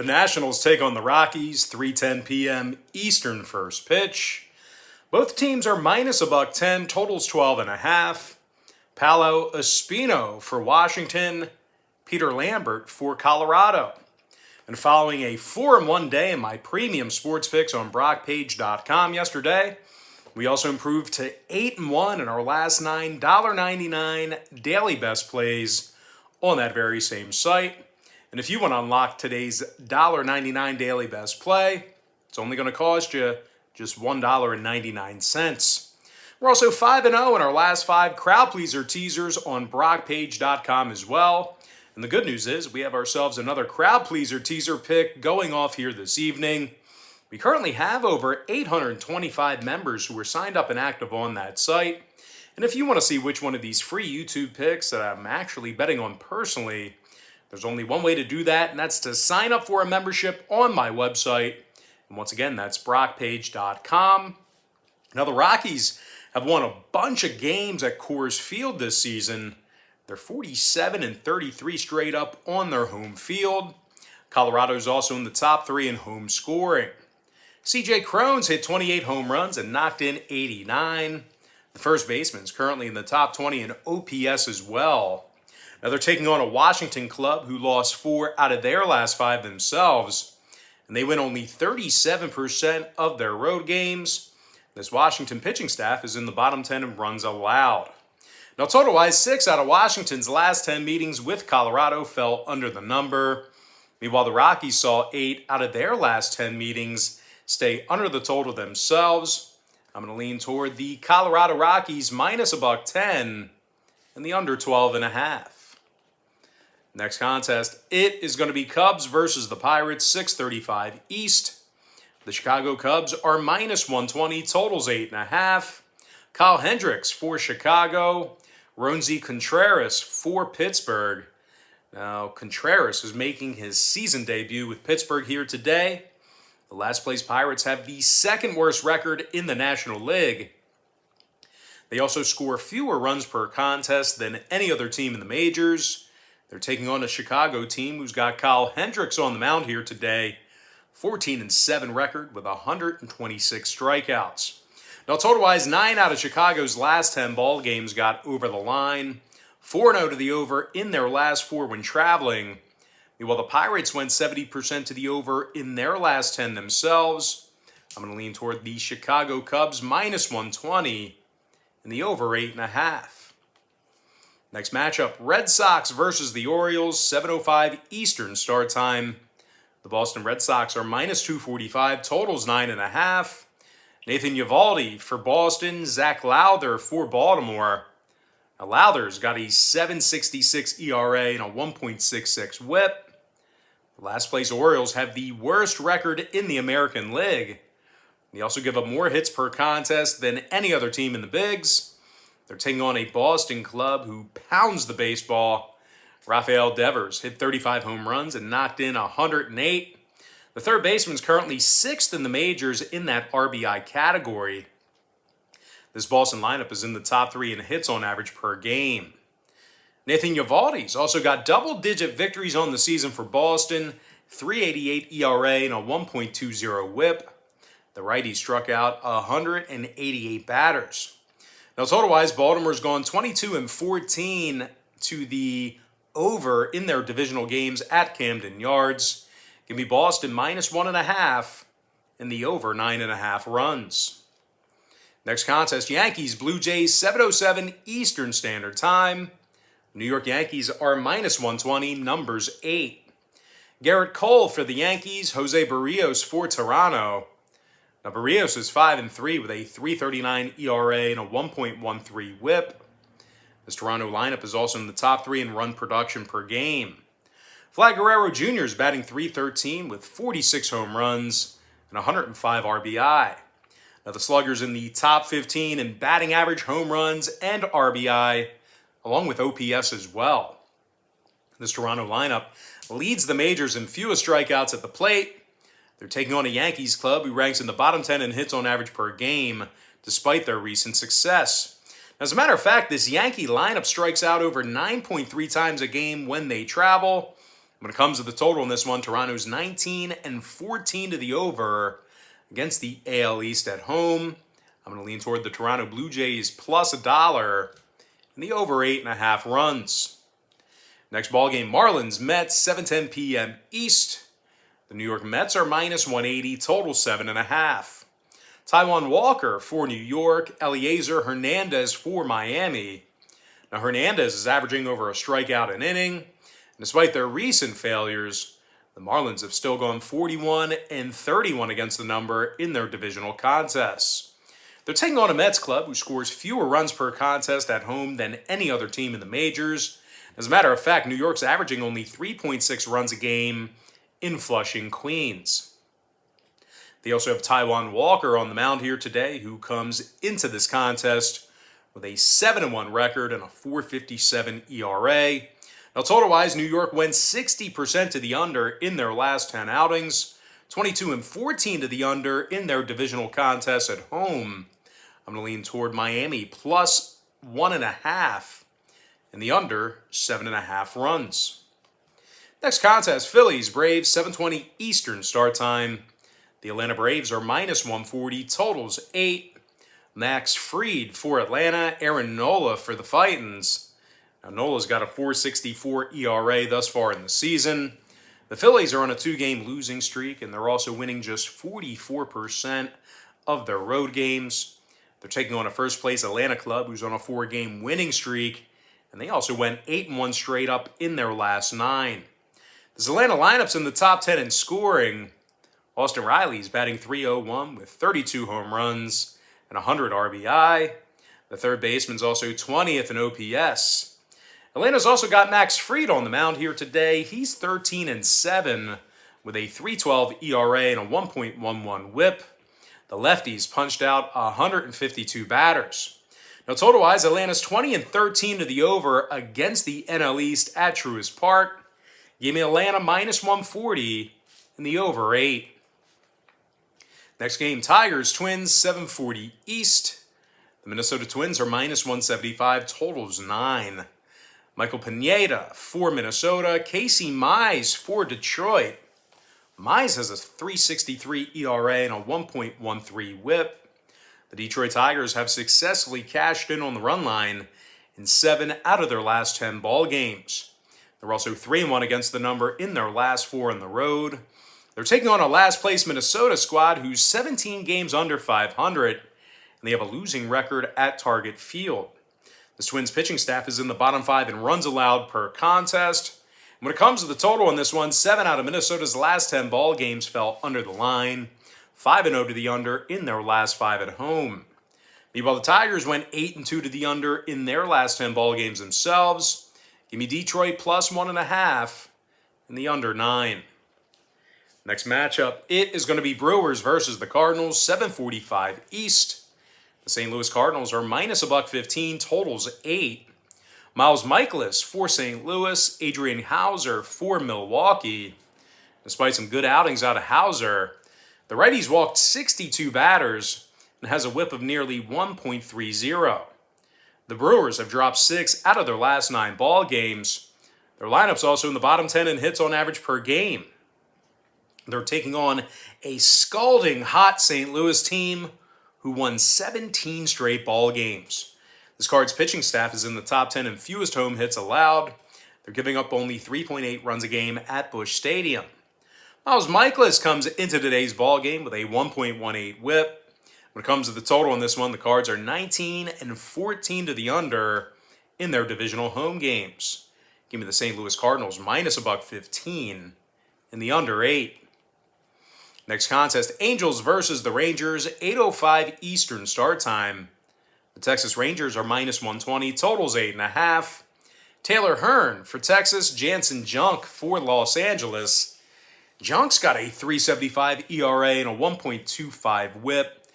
The Nationals take on the Rockies, 3:10 p.m. Eastern first pitch. Both teams are minus $1.10, totals 12.5. Paolo Espino for Washington, Peter Lambert for Colorado. And following a 4-1 day in my premium sports picks on BrockPage.com yesterday, we also improved to 8-1 in our last 9 $1.99 daily best plays on that very same site. And if you want to unlock today's $1.99 daily best play, it's only going to cost you just $1.99. We're also 5-0 in our last 5 crowd pleaser teasers on BrockPage.com as well. And the good news is we have ourselves another crowd pleaser teaser pick going off here this evening. We currently have over 825 members who are signed up and active on that site. And if you want to see which one of these free YouTube picks that I'm actually betting on personally, there's only one way to do that, and that's to sign up for a membership on my website. And once again, that's BrockPage.com. Now, the Rockies have won a bunch of games at Coors Field this season. They're 47-33 straight up on their home field. Colorado's also in the top 3 in home scoring. C.J. Cron's hit 28 home runs and knocked in 89. The first baseman's currently in the top 20 in OPS as well. Now they're taking on a Washington club who lost 4 out of their last 5 themselves, and they win only 37% of their road games. This Washington pitching staff is in the bottom 10 in runs allowed. Now total-wise, 6 out of Washington's last 10 meetings with Colorado fell under the number. Meanwhile, the Rockies saw 8 out of their last 10 meetings stay under the total themselves. I'm going to lean toward the Colorado Rockies minus $1.10 and the under 12.5. Next contest, it is going to be Cubs versus the Pirates, 6:35 East. The Chicago Cubs are minus 120, totals 8.5. Kyle Hendricks for Chicago, Ronzi Contreras for Pittsburgh. Now, Contreras is making his season debut with Pittsburgh here today. The last place Pirates have the second worst record in the National League. They also score fewer runs per contest than any other team in the majors. They're taking on a Chicago team who's got Kyle Hendricks on the mound here today. 14-7 record with 126 strikeouts. Now, total-wise, 9 out of Chicago's last 10 ball games got over the line. 4-0 to the over in their last 4 when traveling. Meanwhile, the Pirates went 70% to the over in their last 10 themselves. I'm going to lean toward the Chicago Cubs minus 120 and the over 8.5. Next matchup, Red Sox versus the Orioles, 7:05 Eastern start time. The Boston Red Sox are minus 245, totals 9.5. Nathan Eovaldi for Boston, Zach Lowther for Baltimore. Now, Lowther's got a 7.66 ERA and a 1.66 whip. The last place Orioles have the worst record in the American League. They also give up more hits per contest than any other team in the Bigs. They're taking on a Boston club who pounds the baseball. Rafael Devers hit 35 home runs and knocked in 108. The third baseman's currently 6th in the majors in that RBI category. This Boston lineup is in the top 3 in hits on average per game. Nathan Eovaldi's also got double-digit victories on the season for Boston, 3.88 ERA and a 1.20 whip. The righty struck out 188 batters. Now, total-wise, Baltimore's gone 22-14 to the over in their divisional games at Camden Yards. Give me Boston minus 1.5 and the over 9.5 runs. Next contest, Yankees, Blue Jays, 7:07 Eastern Standard Time. New York Yankees are minus 120, numbers 8. Garrett Cole for the Yankees, Jose Barrios for Toronto. Now, Barrios is 5-3 with a 3.39 ERA and a 1.13 whip. This Toronto lineup is also in the top 3 in run production per game. Vlad Guerrero Jr. is batting .313 with 46 home runs and 105 RBI. Now, the Slugger's in the top 15 in batting average, home runs, and RBI, along with OPS as well. This Toronto lineup leads the majors in fewest strikeouts at the plate. They're taking on a Yankees club who ranks in the bottom 10 in hits on average per game, despite their recent success. As a matter of fact, this Yankee lineup strikes out over 9.3 times a game when they travel. When it comes to the total in this one, Toronto's 19-14 to the over against the AL East at home. I'm going to lean toward the Toronto Blue Jays plus $1 and the over 8.5 runs. Next ball game, Marlins Mets 7:10 p.m. East. The New York Mets are minus 180, total 7.5. Taijuan Walker for New York, Eliezer Hernandez for Miami. Now Hernandez is averaging over a strikeout an inning. And despite their recent failures, the Marlins have still gone 41-31 against the number in their divisional contests. They're taking on a Mets club who scores fewer runs per contest at home than any other team in the majors. As a matter of fact, New York's averaging only 3.6 runs a game in Flushing, Queens. They also have Taijuan Walker on the mound here today, who comes into this contest with a 7-1 record and a 4.57 ERA. Now, total-wise, New York went 60% to the under in their last 10 outings, 22-14 to the under in their divisional contests at home. I'm going to lean toward Miami plus 1.5 and the under 7.5 runs. Next contest, Phillies, Braves, 7:20 Eastern start time. The Atlanta Braves are minus 140, totals 8. Max Fried for Atlanta, Aaron Nola for the Titans. Now, Nola's got a 4.64 ERA thus far in the season. The Phillies are on a 2-game losing streak, and they're also winning just 44% of their road games. They're taking on a first-place Atlanta club who's on a 4-game winning streak, and they also went 8-1 straight up in their last 9. This Atlanta lineup's in the top 10 in scoring. Austin Riley's batting .301 with 32 home runs and 100 RBI. The third baseman's also 20th in OPS. Atlanta's also got Max Fried on the mound here today. He's 13-7 with a 3.12 ERA and a 1.11 WHIP. The lefties punched out 152 batters. Now, total-wise, Atlanta's 20-13 to the over against the NL East at Truist Park. Give me Atlanta minus 140 and the over 8. Next game, Tigers, Twins, 7:40 East. The Minnesota Twins are minus 175, totals 9. Michael Pineda for Minnesota, Casey Mize for Detroit. Mize has a 3.63 ERA and a 1.13 WHIP. The Detroit Tigers have successfully cashed in on the run line in 7 out of their last 10 ball games. They're also 3-1 against the number in their last 4 on the road. They're taking on a last-place Minnesota squad who's 17 games under 500, and they have a losing record at Target Field. The Twins pitching staff is in the bottom 5 in runs allowed per contest. And when it comes to the total on this one, 7 out of Minnesota's last 10 ball games fell under the line, 5-0 to the under in their last 5 at home. Meanwhile, the Tigers went 8-2 to the under in their last 10 ball games themselves. Give me Detroit plus 1.5 and the under 9. Next matchup, it is going to be Brewers versus the Cardinals, 7:45 East. The St. Louis Cardinals are minus $1.15, totals 8. Miles Michaelis for St. Louis, Adrian Hauser for Milwaukee. Despite some good outings out of Hauser, the righties walked 62 batters and has a whip of nearly 1.30. The Brewers have dropped 6 out of their last 9 ball games. Their lineup's also in the bottom 10 in hits on average per game. They're taking on a scalding hot St. Louis team who won 17 straight ball games. This Cards pitching staff is in the top 10 in fewest home hits allowed. They're giving up only 3.8 runs a game at Busch Stadium. Miles Michaelis comes into today's ball game with a 1.18 WHIP. When it comes to the total on this one, the Cards are 19-14 to the under in their divisional home games. Give me the St. Louis Cardinals minus $1.15 and the under 8. Next contest, Angels versus the Rangers, 8:05 Eastern start time. The Texas Rangers are minus 120, totals 8.5. Taylor Hearn for Texas, Jansen Junk for Los Angeles. Junk's got a 3.75 ERA and a 1.25 WHIP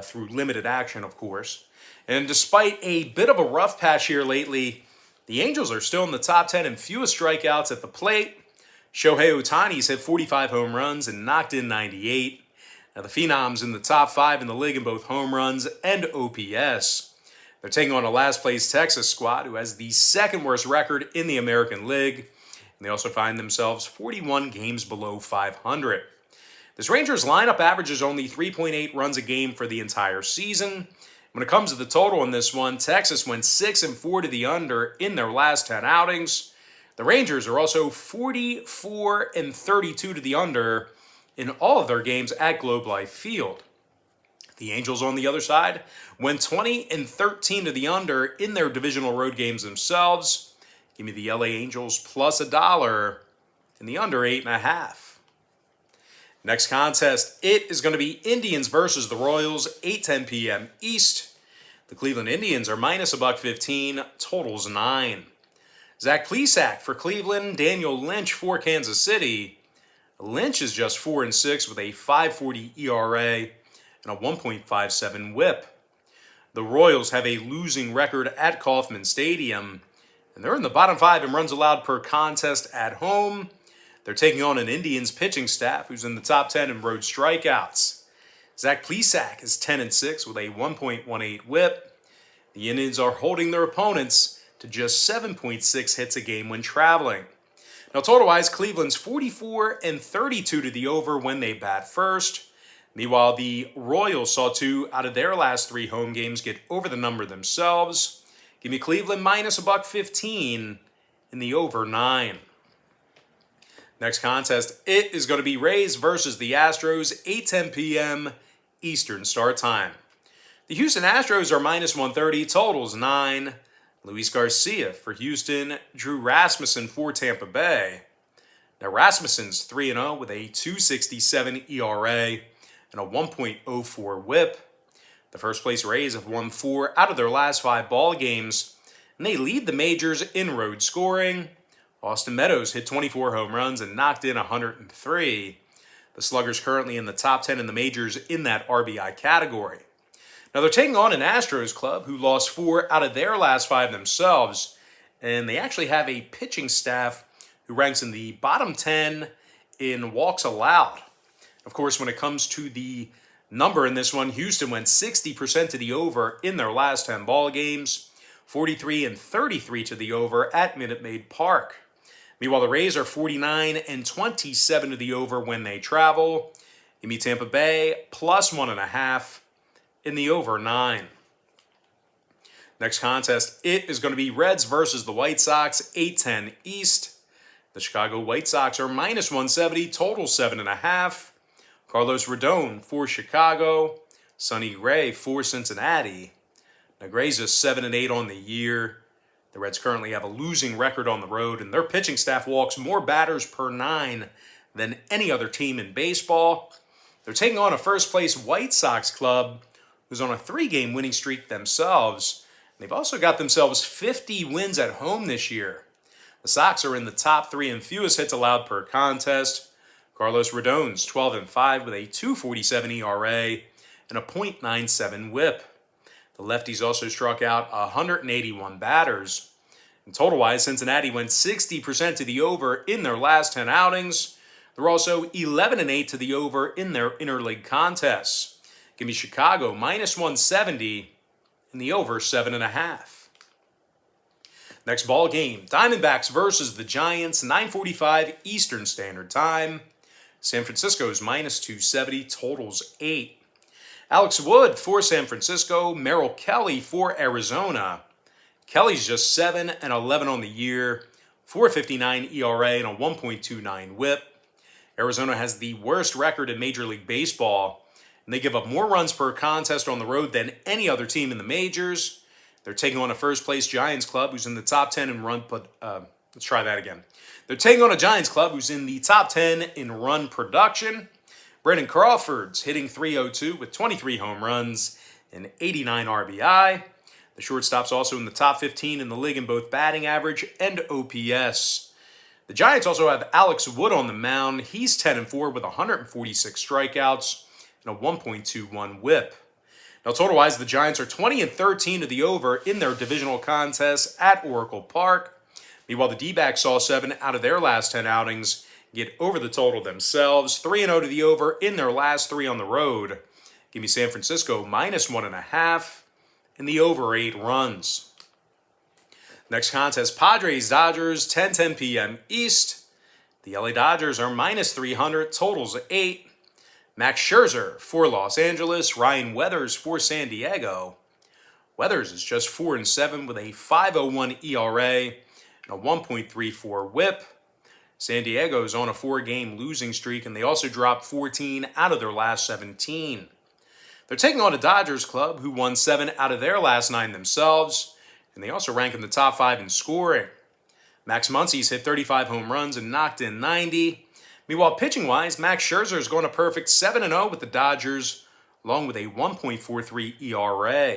through limited action, of course. And despite a bit of a rough patch here lately, the Angels are still in the top 10 in fewest strikeouts at the plate. Shohei Ohtani's hit 45 home runs and knocked in 98. Now, the Phenom's in the top 5 in the league in both home runs and OPS. They're taking on a last-place Texas squad who has the second worst record in the American League. And they also find themselves 41 games below 500. This Rangers lineup averages only 3.8 runs a game for the entire season. When it comes to the total in this one, Texas went 6-4 to the under in their last 10 outings. The Rangers are also 44-32 to the under in all of their games at Globe Life Field. The Angels, on the other side, went 20-13 to the under in their divisional road games themselves. Give me the LA Angels plus $1 in the under 8.5. Next contest, it is going to be Indians versus the Royals, 8:10 p.m. East. The Cleveland Indians are minus $1.15, totals 9. Zach Plesac for Cleveland, Daniel Lynch for Kansas City. Lynch is just 4-6 with a 5.40 ERA and a 1.57 WHIP. The Royals have a losing record at Kauffman Stadium, and they're in the bottom 5 in runs allowed per contest at home. They're taking on an Indians pitching staff who's in the top 10 in road strikeouts. Zach Plesac is 10-6 with a 1.18 WHIP. The Indians are holding their opponents to just 7.6 hits a game when traveling. Now, total-wise, Cleveland's 44-32 to the over when they bat first. Meanwhile, the Royals saw 2 out of their last 3 home games get over the number themselves. Give me Cleveland minus $1.15 in the over 9. Next contest, it is going to be Rays versus the Astros, 8:10 p.m. Eastern start time. The Houston Astros are minus 130, totals 9. Luis Garcia for Houston, Drew Rasmussen for Tampa Bay. Now Rasmussen's 3-0 with a 2.67 ERA and a 1.04 WHIP. The first place Rays have won 4 out of their last 5 ball games, and they lead the majors in road scoring. Austin Meadows hit 24 home runs and knocked in 103. The Sluggers currently in the top 10 in the majors in that RBI category. Now they're taking on an Astros club who lost 4 out of their last 5 themselves, and they actually have a pitching staff who ranks in the bottom 10 in walks allowed. Of course, when it comes to the number in this one, Houston went 60% to the over in their last 10 ball games, 43-33 to the over at Minute Maid Park. Meanwhile, the Rays are 49-27 to the over when they travel. Give me Tampa Bay plus 1.5 in the over 9. Next contest, it is going to be Reds versus the White Sox, 8:10 East. The Chicago White Sox are minus 170, total 7.5. Carlos Rodon for Chicago, Sonny Gray for Cincinnati. Now Gray's just 7-8 on the year. The Reds currently have a losing record on the road, and their pitching staff walks more batters per 9 than any other team in baseball. They're taking on a first-place White Sox club who's on a 3-game winning streak themselves. They've also got themselves 50 wins at home this year. The Sox are in the top 3 in fewest hits allowed per contest. Carlos Rodon's 12-5 with a 2.47 ERA and a .97 WHIP. The lefties also struck out 181 batters. And total-wise, Cincinnati went 60% to the over in their last 10 outings. They're also 11-8 to the over in their interleague contests. Give me Chicago minus 170 in the over 7.5. Next ball game, Diamondbacks versus the Giants, 9:45 Eastern Standard Time. San Francisco's minus 270, totals 8. Alex Wood for San Francisco, Merrill Kelly for Arizona. Kelly's just 7-11 on the year, 4.59 ERA and a 1.29 WHIP. Arizona has the worst record in Major League Baseball, and they give up more runs per contest on the road than any other team in the majors. They're taking on a first-place Giants club who's in the top 10 in run. Let's try that again. They're taking on a Giants club who's in the top 10 in run production. Brandon Crawford's hitting .302 with 23 home runs and 89 RBI. The shortstop's also in the top 15 in the league in both batting average and OPS. The Giants also have Alex Wood on the mound. He's 10-4 with 146 strikeouts and a 1.21 WHIP. Now, total-wise, the Giants are 20-13 to the over in their divisional contests at Oracle Park. Meanwhile, the D-backs saw 7 out of their last 10 outings get over the total themselves, 3-0 to the over in their last 3 on the road. Give me San Francisco minus 1.5 in the over 8 runs. Next contest, Padres-Dodgers, 10:10 p.m. East. The LA Dodgers are minus 300, totals 8. Max Scherzer for Los Angeles, Ryan Weathers for San Diego. Weathers is just 4-7 with a 5.01 ERA and a 1.34 WHIP. San Diego is on a 4-game losing streak, and they also dropped 14 out of their last 17. They're taking on a Dodgers club who won 7 out of their last 9 themselves, and they also rank in the top 5 in scoring. Max Muncy's hit 35 home runs and knocked in 90. Meanwhile, pitching-wise, Max Scherzer is going a perfect 7-0 with the Dodgers, along with a 1.43 ERA.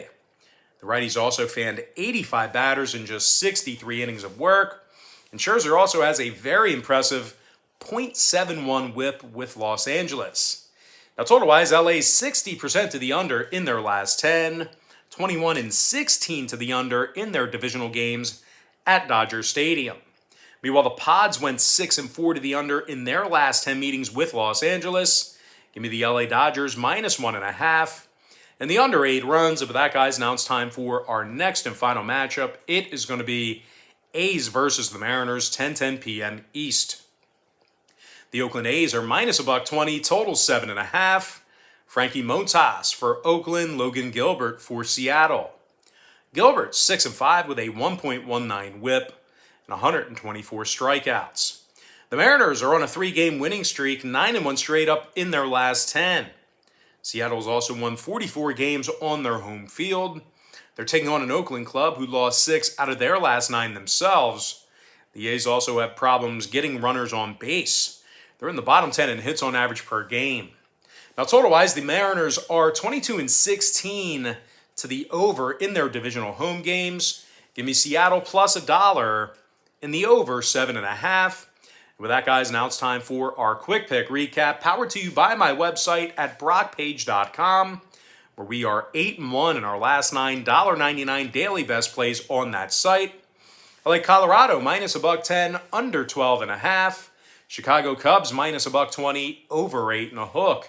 The righties also fanned 85 batters in just 63 innings of work, and Scherzer also has a very impressive .71 WHIP with Los Angeles. Now, total-wise, LA's 60% to the under in their last 10, 21-16 to the under in their divisional games at Dodger Stadium. Meanwhile, the Pods went 6-4 to the under in their last 10 meetings with Los Angeles. Give me the LA Dodgers minus 1.5. And the under 8 runs. But that, guys, now it's time for our next and final matchup. It is going to be A's versus the Mariners, 10:10 p.m. East. The Oakland A's are minus $1.20, total 7.5. Frankie Montas for Oakland, Logan Gilbert for Seattle. Gilbert 6-5 with a 1.19 WHIP and 124 strikeouts. The Mariners are on a 3-game winning streak, 9-1 straight up in their last 10. Seattle's also won 44 games on their home field. They're taking on an Oakland club who lost 6 out of their last 9 themselves. The A's also have problems getting runners on base. They're in the bottom 10 in hits on average per game. Now, total-wise, the Mariners are 22-16 to the over in their divisional home games. Give me Seattle plus $1 in the over 7.5. With that, guys, now it's time for our quick pick recap, powered to you by my website at brockpage.com, where we are 8-1 in our last 9, $1.99 daily best plays on that site. I like Colorado minus $1.10, under 12.5. Chicago Cubs minus $1.20, over 8.5.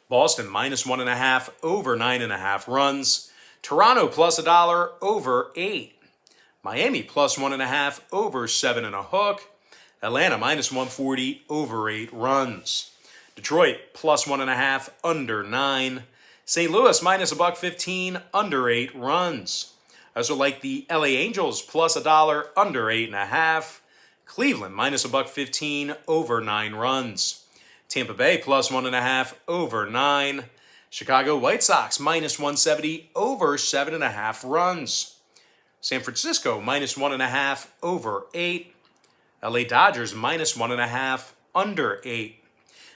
Boston minus 1.5, over 9.5 runs. Toronto plus $1, over 8. Miami plus 1.5, over 7.5. Atlanta minus 140, over 8 runs. Detroit plus 1.5, under 9. St. Louis minus $1.15, under 8 runs. I also like the LA Angels plus $1, under 8.5. Cleveland minus $1.15, over 9 runs. Tampa Bay plus 1.5, over 9. Chicago White Sox minus 170, over 7.5 runs. San Francisco minus 1.5, over 8. LA Dodgers minus 1.5, under 8.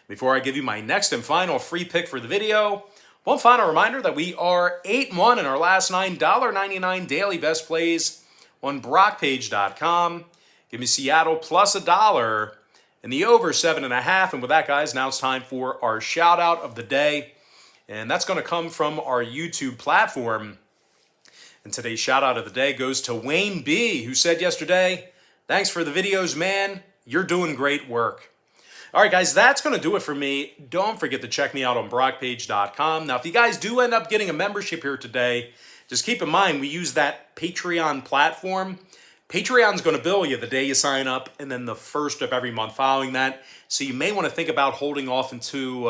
Before I give you my next and final free pick for the video, one final reminder that we are 8-1 in our last 9, $1.99 daily best plays on brockpage.com. Give me Seattle plus $1 and the over 7.5. And with that, guys, now it's time for our shout out of the day. And that's going to come from our YouTube platform. And today's shout out of the day goes to Wayne B., who said yesterday, "Thanks for the videos, man. You're doing great work." All right, guys, that's going to do it for me. Don't forget to check me out on brockpage.com. Now, if you guys do end up getting a membership here today, just keep in mind we use that Patreon platform. Patreon's going to bill you the day you sign up and then the first of every month following that. So you may want to think about holding off until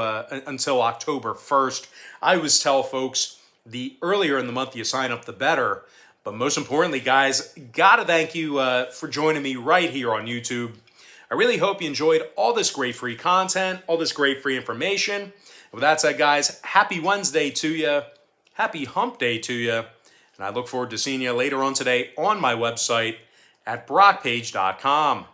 October 1st. I always tell folks the earlier in the month you sign up, the better. But most importantly, guys, got to thank you for joining me right here on YouTube. I really hope you enjoyed all this great free content, all this great free information. And with that said, guys, happy Wednesday to you. Happy hump day to you. And I look forward to seeing you later on today on my website at brockpage.com.